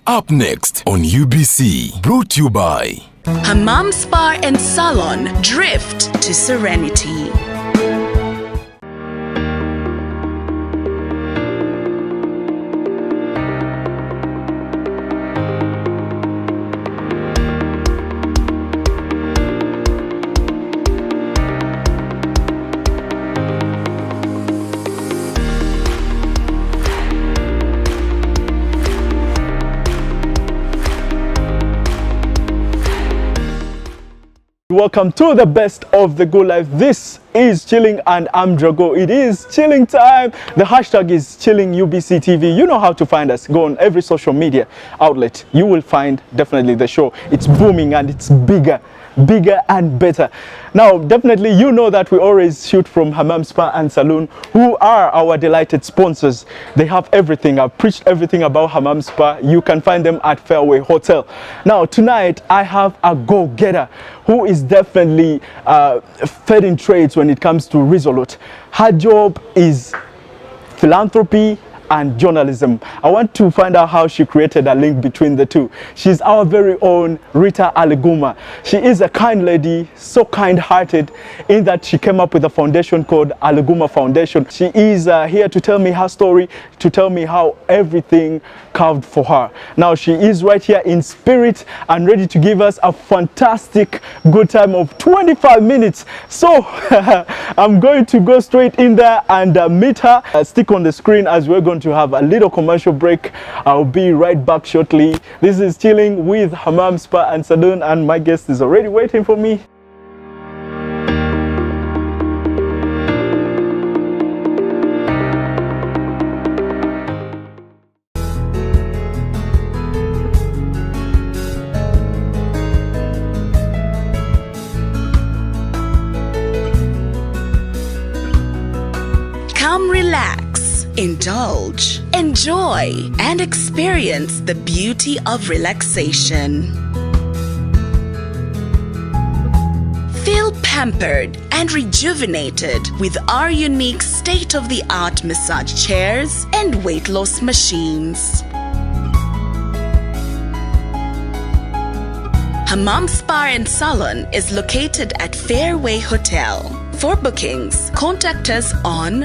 Up next on UBC, brought to you by Hammam Spa and Salon. Drift to serenity. Welcome to the best of the good life. This is Chilling and I'm Drago. It is chilling time. The hashtag is Chilling UBC TV. You know how to find us. Go on every social media outlet. You will find definitely the show. It's booming and it's bigger and better. Now, definitely, you know that we always shoot from Hammam Spa and Saloon, who are our delighted sponsors. They have everything. I've preached everything about Hammam Spa. You can find them at Fairway Hotel. Now, tonight, I have a go-getter who is definitely fed in trades when it comes to Resolute. Her job is philanthropy and journalism. I want to find out how she created a link between the two. She's our very own Ritah Aliguma. She is a kind lady, so kind-hearted in that she came up with a foundation called Aliguma Foundation. She is here to tell me her story, to tell me how everything carved for her. Now she is right here in spirit and ready to give us a fantastic good time of 25 minutes. So I'm going to go straight in there and meet her. Stick on the screen as we're going to have a little commercial break. I'll be right back shortly. This is Chilling with Hammam Spa and Saloon, and my guest is already waiting for me. Come relax, indulge, enjoy, and experience the beauty of relaxation. Feel pampered and rejuvenated with our unique state-of-the-art massage chairs and weight loss machines. Hammam Spa and Salon is located at Fairway Hotel. For bookings, contact us on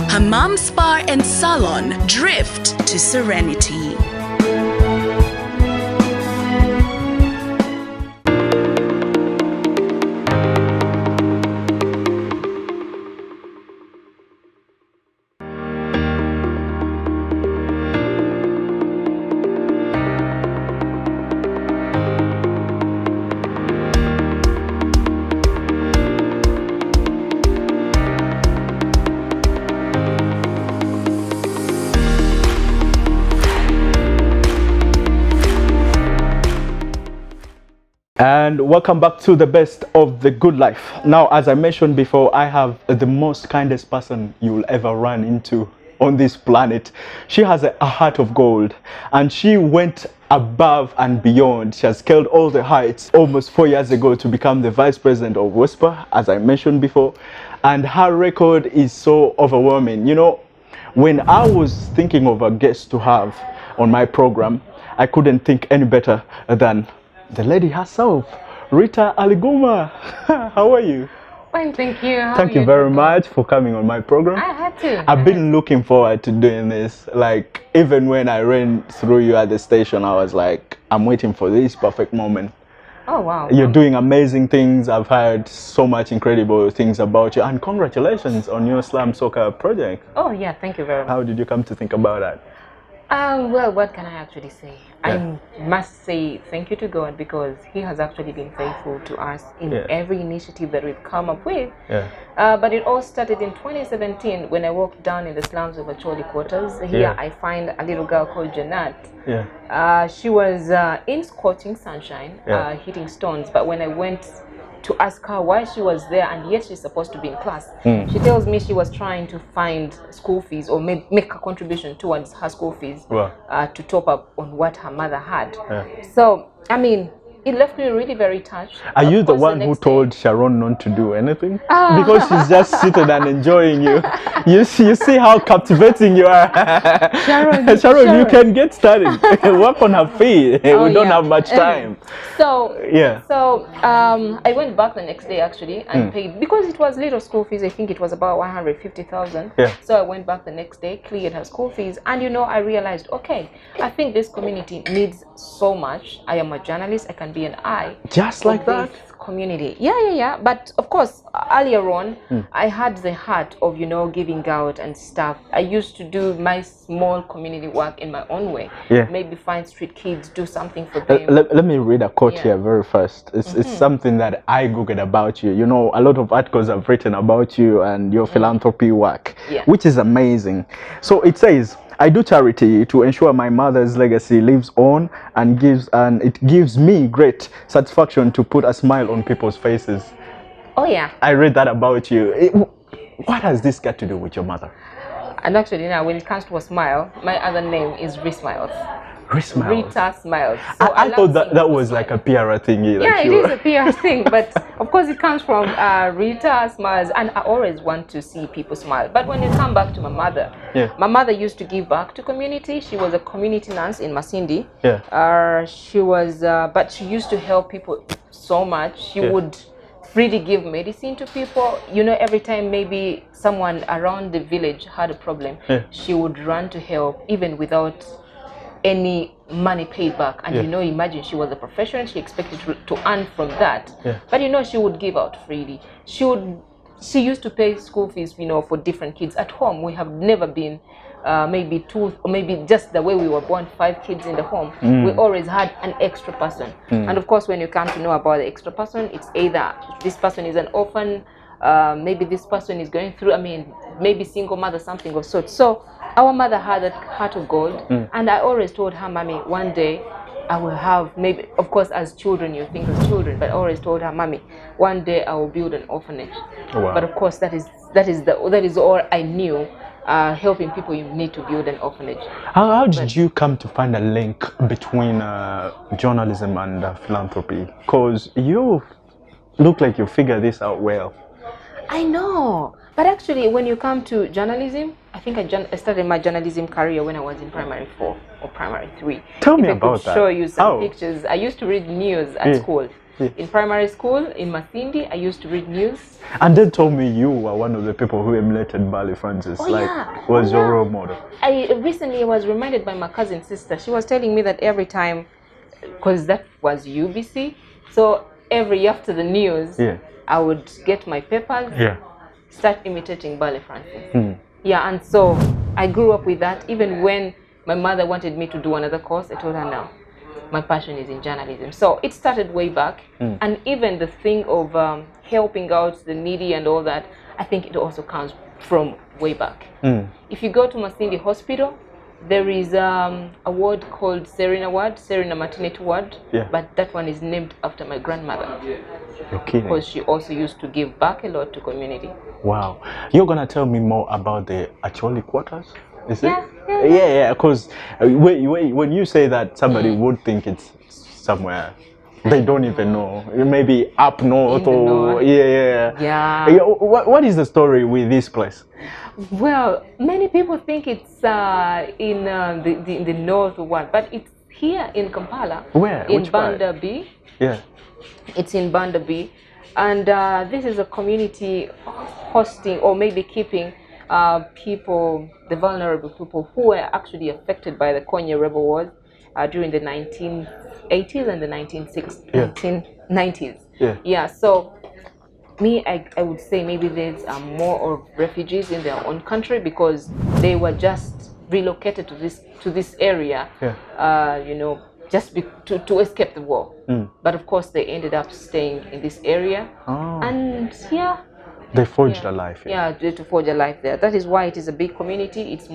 Hammam Spa and Salon. Drift to serenity. And welcome back to the best of the good life. Now, as I mentioned before, I have the most kindest person you'll ever run into on this planet. She has a heart of gold and she went above and beyond. She has scaled all the heights almost 4 years ago to become the vice president of Whisper, as I mentioned before. And her record is so overwhelming. You know, when I was thinking of a guest to have on my program, I couldn't think any better than the lady herself, Ritah Aliguma. How are you? Fine, thank you. Thank you very much for coming on my program. I had to. I've been looking forward to doing this. Like, even when I ran through you at the station, I was like, I'm waiting for this perfect moment. Oh, wow. You're doing amazing things. I've heard so much incredible things about you. And congratulations on your Slam Soccer project. Oh, yeah, thank you very much. How did you come to think about that? Well, what can I actually say? Yeah. I must say thank you to God because He has actually been faithful to us in every initiative that we've come up with. Yeah. But it all started in 2017 when I walked down in the slums of Acholi quarters. Here I find a little girl called Janat. Yeah. She was in scorching sunshine, hitting stones. But when I went to ask her why she was there and yet she's supposed to be in class, she tells me she was trying to find school fees or make a contribution towards her school fees to top up on what her mother had. So, I mean, it left me really very touched. Are you Of the course, one who next told day- Sharon not to do anything? Ah. Because she's just sitting and enjoying you. You see how captivating you are. Sharon, Sharon, you Sharon. can get started. Work on her feet. Oh, We don't yeah. have much time. So Yeah. So I went back the next day actually and paid, because it was little school fees. I think it was about 150,000. Yeah. So I went back the next day, cleared her school fees, and I realized, okay, I think this community needs so much. I am a journalist. I can be an eye. Just for like that? this community. Yeah. But of course, earlier on, I had the heart of giving out and stuff. I used to do my small community work in my own way. Yeah. Maybe find street kids, do something for them. Let me read a quote Yeah. here very first. It's something that I googled about you. A lot of articles have written about you and your philanthropy work, Yeah. which is amazing. So it says, I do charity to ensure my mother's legacy lives on and it gives me great satisfaction to put a smile on people's faces. Oh yeah. I read that about you. What has this got to do with your mother? And actually now when it comes to a smile, my other name is Smiles. Smiles. Rita Smiles. So I thought that love was seeing like a PR thingy. Yeah, like it you is a PR thing, but of course it comes from Rita Smiles, and I always want to see people smile. But when you come back to my mother, Yeah. my mother used to give back to community. She was a community nurse in Masindi. Yeah. She was, but she used to help people so much. She Yeah. would freely give medicine to people. Every time maybe someone around the village had a problem, Yeah. she would run to help, even without any money paid back. And Yeah. imagine she was a professional, she expected to earn from that. Yeah. But she would give out freely. She used to pay school fees for different kids. At home we have never been maybe two, or maybe just the way we were born, 5 kids in the home. We always had an extra person. And of course when you come to know about the extra person, it's either this person is an orphan, maybe this person is going through, maybe single mother, something of sort. So our mother had that heart of gold, and I always told her, Mommy, one day I will have, maybe, of course as children you think as children, but I always told her, Mommy, one day I will build an orphanage. Wow. But of course that is all I knew. Helping people, you need to build an orphanage. How did you come to find a link between journalism and philanthropy? Because you look like you figure this out well. I know, but actually when you come to journalism, I think I started my journalism career when I was in primary 4 or primary 3. Tell me If about I could that. show you some How? pictures. I used to read news at school. Yeah. In primary school, in Masindi, I used to read news. And they told me you were one of the people who emulated Bali Francis. Was your role model. I recently was reminded by my cousin sister. She was telling me that every time, because that was UBC, so every after the news, Yeah. I would get my papers, Yeah. start imitating Bali Francis. Yeah, and so I grew up with that. Even when my mother wanted me to do another course, I told her no. My passion is in journalism. So it started way back. And even the thing of helping out the needy and all that, I think it also comes from way back. If you go to Masindi Hospital, there is a ward called Serena Ward, Serena Maternity Ward. Yeah. But that one is named after my grandmother, You're kidding. because she also used to give back a lot to community. Wow. You're going to tell me more about the acholi quarters? Is it? Yeah. Yeah, because when you say that, somebody would think it's somewhere they don't even know. Maybe up north In the or north. Yeah. Yeah. What is the story with this place? Well, many people think it's in the north one, but it's here in Kampala. Where? In Which part? Banda B. Yeah. It's in Banda B. And this is a community hosting or maybe keeping people, the vulnerable people who were actually affected by the Konya rebel wars during the 1980s and the 1990s. Yeah, so I would say maybe there's more of refugees in their own country because they were just relocated to this area, just to escape the war. But of course they ended up staying in this area. And they forged a life. To forge a life there. That is why it is a big community. It's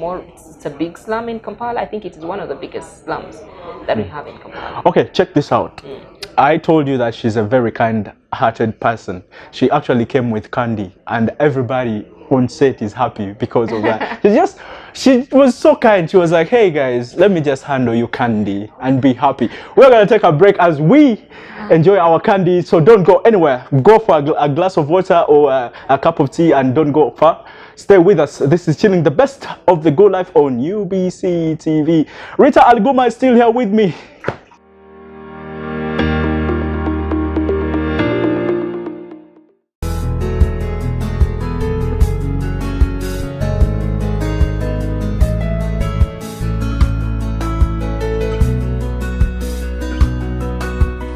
a big slum in Kampala. I think it is one of the biggest slums that we have in Kampala. Okay, check this out. I told you that she's a very kind-hearted person. She actually came with candy, and everybody on set is happy because of that. She was so kind. She was like, hey guys, let me just handle you candy and be happy. We're going to take a break as we enjoy our candy. So don't go anywhere. Go for a glass of water or a cup of tea and don't go far. Stay with us. This is Chilling, the best of the good life on UBC TV. Ritah Aliguma is still here with me.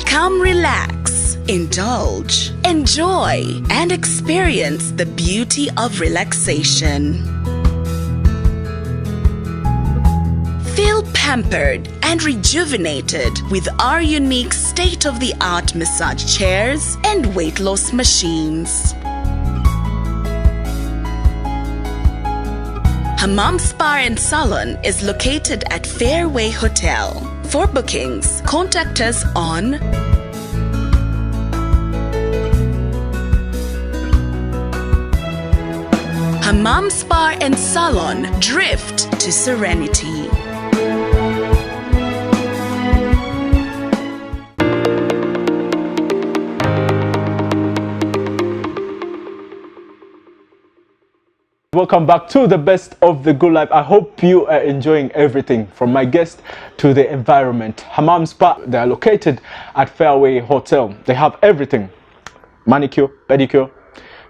Come relax, indulge, enjoy, and experience the beauty of relaxation. Feel pampered and rejuvenated with our unique state-of-the-art massage chairs and weight loss machines. Hammam Spa and Salon is located at Fairway Hotel. For bookings, contact us on Hammam Spa and Salon, Drift to Serenity. Welcome back to the best of the good life. I hope you are enjoying everything from my guest to the environment. Hammam Spa, they are located at Fairway Hotel. They have everything: manicure, pedicure,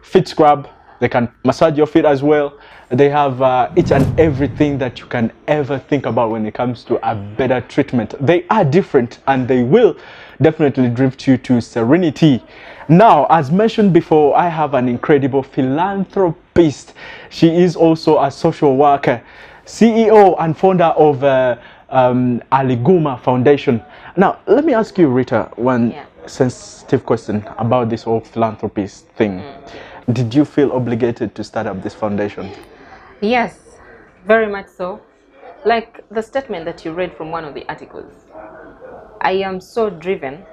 feet scrub. They can massage your feet as well. They have each and everything that you can ever think about when it comes to a better treatment. They are different and they will definitely drift you to serenity. Now, as mentioned before, I have an incredible philanthropist. She is also a social worker, CEO and founder of Aliguma Foundation. Now, let me ask you, Ritah, one sensitive question about this whole philanthropist thing. Did you feel obligated to start up this foundation? Yes, very much so. Like the statement that you read from one of the articles, I am so driven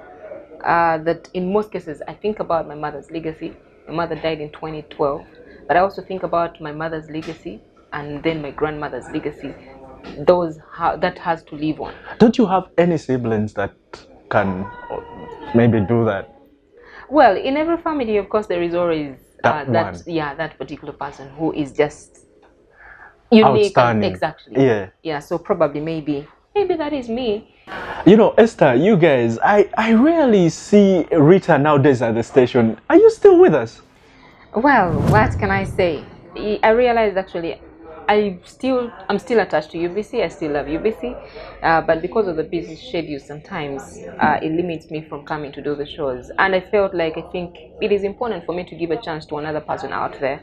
that in most cases I think about my mother's legacy. My mother died in 2012, but I also think about my mother's legacy and then my grandmother's legacy. That has to live on. Don't you have any siblings that can maybe do that? Well, in every family, of course, there is always that particular person who is just unique. Exactly. Yeah. So probably maybe that is me. You know, Esther, you guys, I rarely see Ritah nowadays at the station. Are you still with us? Well, what can I say? I realized actually I'm still attached to UBC. I still love UBC, but because of the busy schedule, sometimes it limits me from coming to do the shows. And I think it is important for me to give a chance to another person out there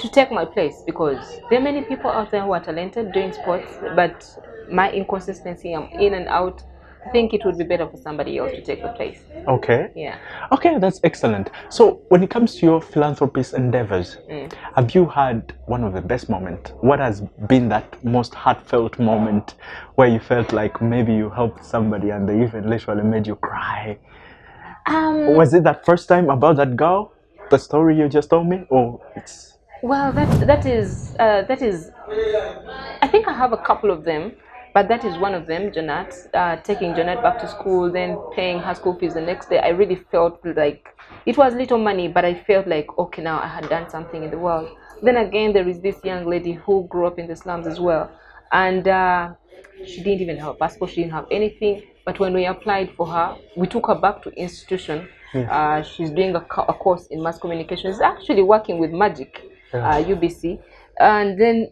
to take my place, because there are many people out there who are talented doing sports, but my inconsistency, I'm in and out. I think it would be better for somebody else to take the place. Okay. Yeah. Okay, that's excellent. So when it comes to your philanthropist endeavors, have you had one of the best moments? What has been that most heartfelt moment where you felt like maybe you helped somebody and they even literally made you cry? Was it that first time about that girl, the story you just told me, or it's? Well, that is. I think I have a couple of them. But that is one of them, Janet, taking Janet back to school, then paying her school fees the next day. I really felt like it was little money, but I felt like, okay, now I had done something in the world. Then again, there is this young lady who grew up in the slums as well. And she didn't even have a passport, she didn't have anything. But when we applied for her, we took her back to institution. She's doing a course in mass communication. She's actually working with Magic, UBC. And then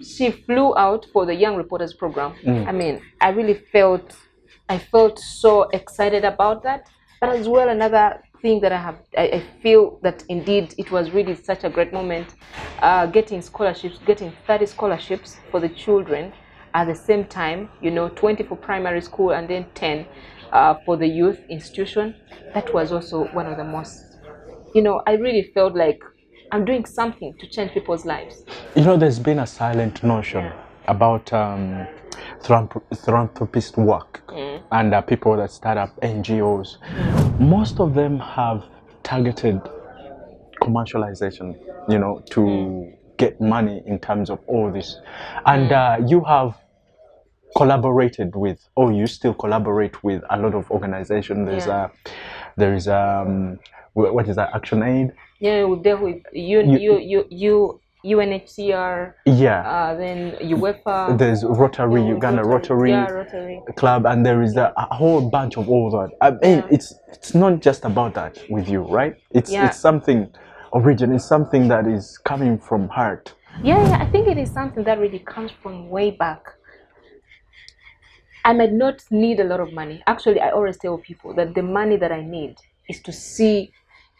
she flew out for the Young Reporters program. I mean, I felt so excited about that. But as well, another thing that I feel that indeed it was really such a great moment, getting 30 scholarships for the children at the same time, 20 for primary school and then 10 for the youth institution. That was also one of the most, I really felt like I'm doing something to change people's lives. There's been a silent notion about philanthropist work and people that start up NGOs. Most of them have targeted commercialization, to get money in terms of all this. And you have collaborated with, or you still collaborate with a lot of organizations. There is what is that, Action Aid? Yeah, we deal with UNHCR. Yeah. Then UEFA. There's Rotary, Uganda Rotary, Rotary Club, and there is a whole bunch of all that. I mean, it's not just about that with you, right? It's something original. It's something that is coming from heart. Yeah, I think it is something that really comes from way back. I might not need a lot of money. Actually, I always tell people that the money that I need is to see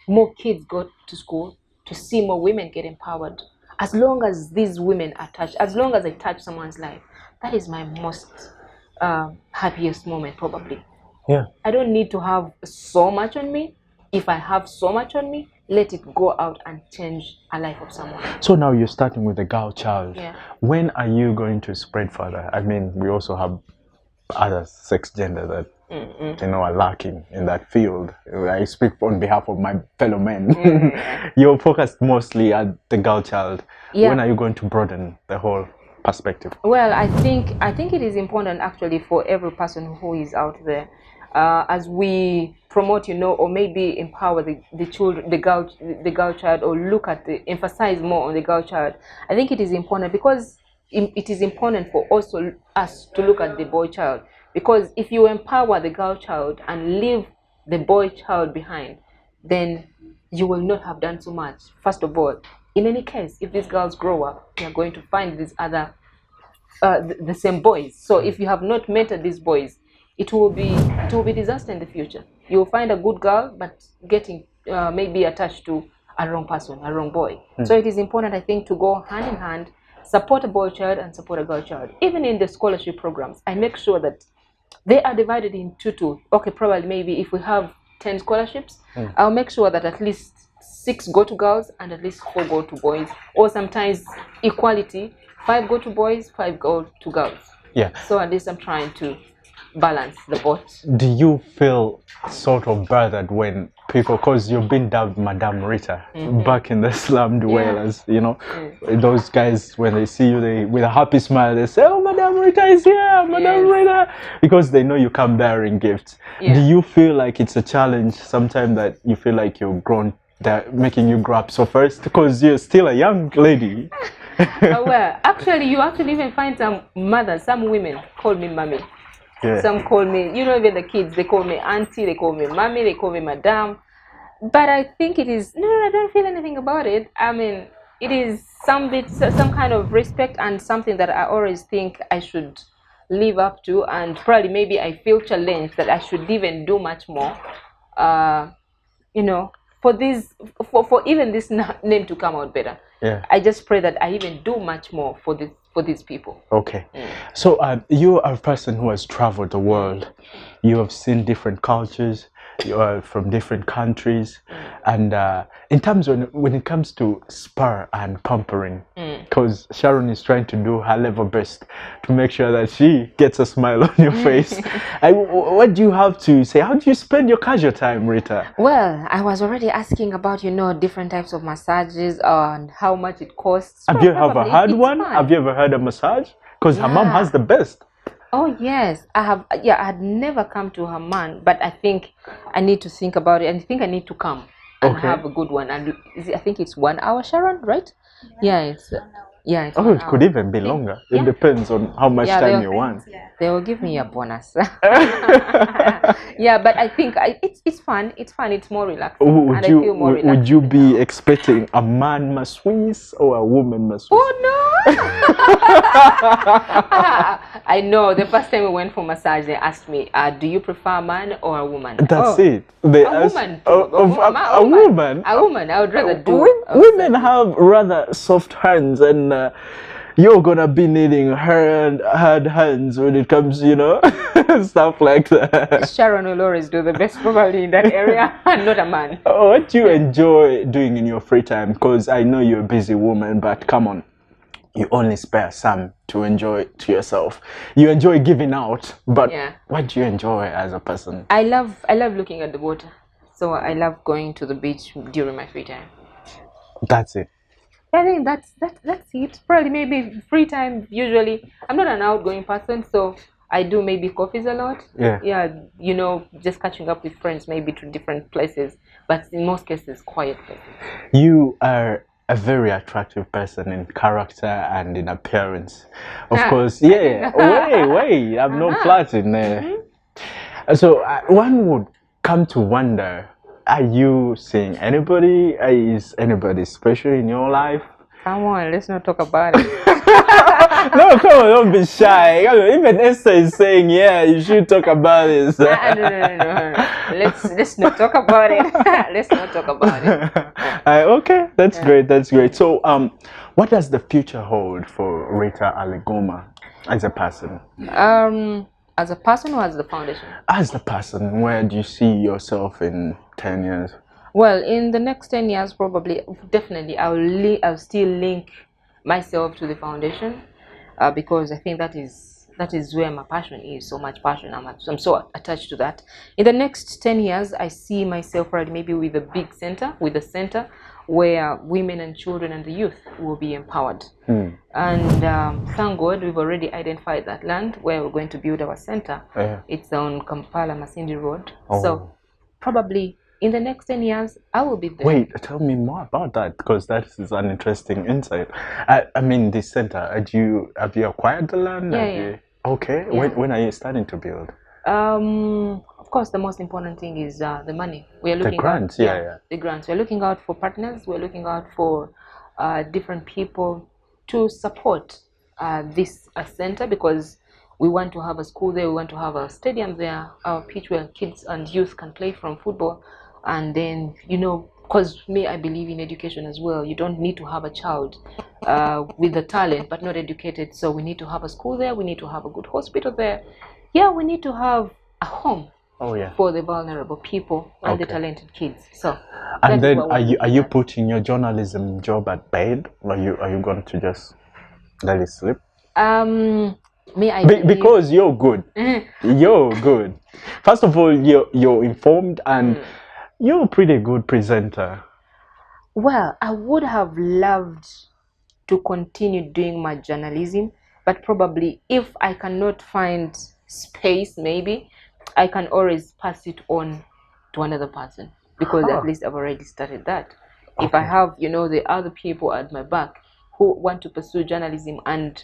more kids go to school, to see more women get empowered. As long as these women are touched, as long as I touch someone's life, that is my most happiest moment, probably. Yeah. I don't need to have so much on me. If I have so much on me, let it go out and change a life of someone. So now you're starting with the girl child. Yeah. When are you going to spread further? I mean, we also have other sex gender that are lacking in that field. I speak on behalf of my fellow men. You're focused mostly at the girl child. Yeah. When are you going to broaden the whole perspective? Well, I think it is important actually for every person who is out there, as we promote, or maybe empower the children, the girl child, or emphasize more on the girl child. I think it is important because it is important for also us to look at the boy child, because if you empower the girl child and leave the boy child behind, then you will not have done so much. First of all, in any case, if these girls grow up, they are going to find these other the same boys. So if you have not mentored these boys, it will be disaster in the future. You will find a good girl, but getting maybe attached to a wrong person, a wrong boy. So it is important, I think, to go hand in hand, support a boy child and support a girl child. Even in the scholarship programs, I make sure that they are divided into two. Okay, probably maybe if we have 10 scholarships, I'll make sure that at least 6 go to girls and at least 4 go to boys. Or sometimes equality, 5 go to boys, 5 go to girls. Yeah. So at least I'm trying to balance the both. Do you feel sort of bothered when people, because you've been dubbed Madame Ritah back in the slum dwellers, those guys, when they see you, they with a happy smile, they say, "Oh, Madame Ritah is here, Madame Ritah," because they know you come bearing gifts. Do you feel like it's a challenge sometimes that you feel like you've grown, that making you grow up so fast, because you're still a young lady? Well, actually, you actually even find some mothers, some women call me mommy. Yeah. Some call me, even the kids, they call me auntie, they call me mommy, they call me madam. But I think it is, no, I don't feel anything about it. I mean, it is some kind of respect and something that I always think I should live up to. And probably maybe I feel challenged that I should even do much more, for even this name to come out better. Yeah. I just pray that I even do much more for these people. Okay. So you are a person who has traveled the world. You have seen different cultures. You are from different countries. And in terms of when it comes to spur and pampering, because Sharon is trying to do her level best to make sure that she gets a smile on your face. What do you have to say? How do you spend your casual time, Ritah? Well, I was already asking about, different types of massages and how much it costs. Have you ever had one? Have you ever had a massage? Because her mom has the best. Oh yes, I have. Yeah, I had never come to her man, but I think I need to think about it, and I think I need to come and have a good one. And I think it's 1 hour, Sharon, right? Yeah, it's. It's it could even be longer. It depends on how much time you want. They will give me a bonus. Yeah, but I think it's fun. It's fun. It's more relaxing. I feel more relaxed. Would you be expecting a man masseuse or a woman masseuse? Oh no! I know. The first time we went for massage, they asked me, "Do you prefer a man or a woman?" That's it. They asked, woman. A woman. A woman. I would rather do. Women have rather soft hands, and you're gonna be needing hard hands when it comes, stuff like that. Sharon will always do the best probably in that area, and not a man. What do you enjoy doing in your free time? Because I know you're a busy woman, but come on, you only spare some to enjoy to yourself. You enjoy giving out, but what do you enjoy as a person? I love looking at the water, so I love going to the beach during my free time. That's it. I think that's it. Probably maybe free time. Usually, I'm not an outgoing person, so I do maybe coffees a lot. Yeah. Yeah, just catching up with friends, maybe to different places. But in most cases, quiet places. You are a very attractive person in character and in appearance. Of course, yeah. Wait, I'm not flirting there. So one would come to wonder, are you seeing anybody? Is anybody special in your life? Come on, let's not talk about it. No, come on, don't be shy. Come on, even Esther is saying, yeah, you should talk about this. No. Let's not talk about it. Let's not talk about it. Okay, that's great. That's great. So, what does the future hold for Ritah Aliguma as a person? As a person or as the foundation? As the person, where do you see yourself in 10 years? Well, in the next 10 years, probably, definitely, I'll still link myself to the foundation, because I think that is where my passion is. So much passion. I'm so attached to that. In the next 10 years, I see myself probably maybe with a big center, with a center where women and children and the youth will be empowered. And thank God we've already identified that land where we're going to build our center. It's on Kampala Masindi Road. So probably in the next 10 years, I will be there. Wait, tell me more about that, because that is an interesting insight. I mean, this center, have you acquired the land? Yeah. Okay. Yeah. When are you starting to build? Of course, the most important thing is the money. We are looking the grants, out, the grants. We're looking out for partners. We're looking out for different people to support this center, because we want to have a school there. We want to have a stadium there, a pitch where kids and youth can play from football. And then, because I believe in education as well. You don't need to have a child with the talent but not educated. So we need to have a school there. We need to have a good hospital there. Yeah, we need to have a home for the vulnerable people and the talented kids. So, and then are you putting your journalism job at bed, or are you going to just let it slip? Because you're good. You're good. First of all, you're informed and you're a pretty good presenter. Well, I would have loved to continue doing my journalism, but probably if I cannot find space, maybe I can always pass it on to another person, because at least I've already started that. If I have, the other people at my back who want to pursue journalism, and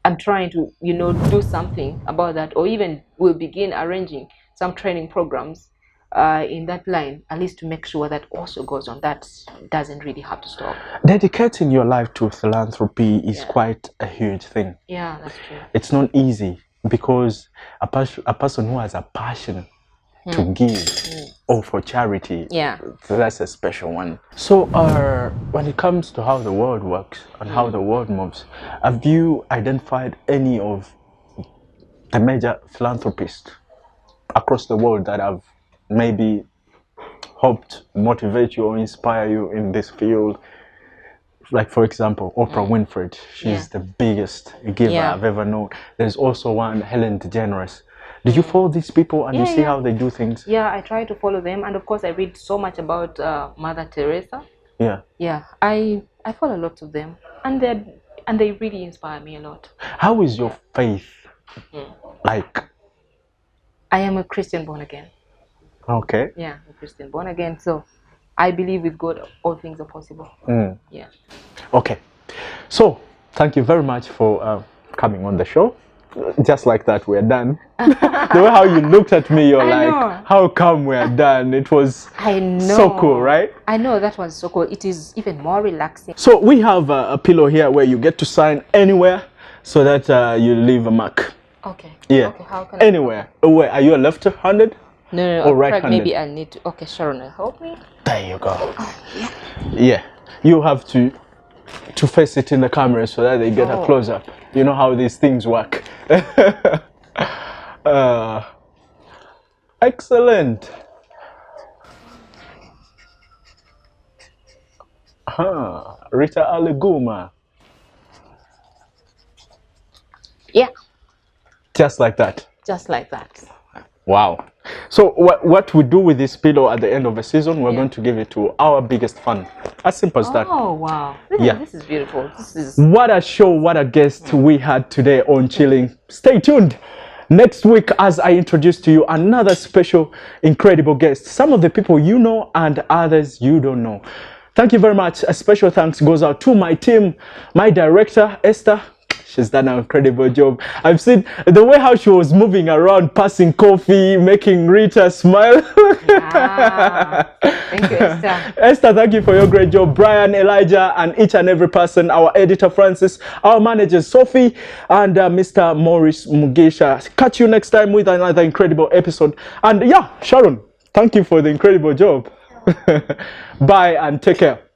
I'm trying to, do something about that, or even we'll begin arranging some training programs in that line, at least to make sure that also goes on. That doesn't really have to stop. Dedicating your life to philanthropy is quite a huge thing. Yeah, that's true. It's not easy, because a person who has a passion to give or for charity, that's a special one. So when it comes to how the world works and how the world moves, have you identified any of the major philanthropists across the world that have maybe helped motivate you or inspire you in this field? Like, for example, Oprah Winfrey, she's the biggest giver I've ever known. There's also one, Helen DeGeneres. Did you follow these people and you see how they do things? Yeah, I try to follow them, and of course I read so much about Mother Teresa. Yeah, I follow a lot of them, and they really inspire me a lot. How is your faith like? I am a Christian born again. Okay. Yeah, I'm a Christian born again, so I believe with God all things are possible. Yeah. Okay, so thank you very much for coming on the show. Just like that, we're done. The way how you looked at me, you're like, how come we're done? It was so cool, right? I know, that was so cool. It is even more relaxing. So we have a pillow here where you get to sign anywhere, so that you leave a mark. Okay. Yeah. Okay, how can anywhere. Wait, are you a left-handed? No. Or right-handed? Maybe I need to. Okay, Sharon, help me. There you go. Yeah. You have to face it in the camera so that they get a close-up. You know how these things work. Excellent. Ritah Aliguma. Yeah. Just like that. Just like that. Wow. So what we do with this pillow at the end of the season, we're going to give it to our biggest fan. As simple as that. Oh wow! This is beautiful. This is what a show, what a guest we had today on Chilling. Stay tuned. Next week, as I introduce to you another special, incredible guest. Some of the people you know and others you don't know. Thank you very much. A special thanks goes out to my team, my director, Esther. She's done an incredible job. I've seen the way how she was moving around, passing coffee, making Rita smile. Thank you, Esther. Esther, thank you for your great job. Brian, Elijah, and each and every person. Our editor, Francis. Our manager, Sophie, and Mr. Maurice Mugisha. Catch you next time with another incredible episode. And yeah, Sharon, thank you for the incredible job. Bye and take care.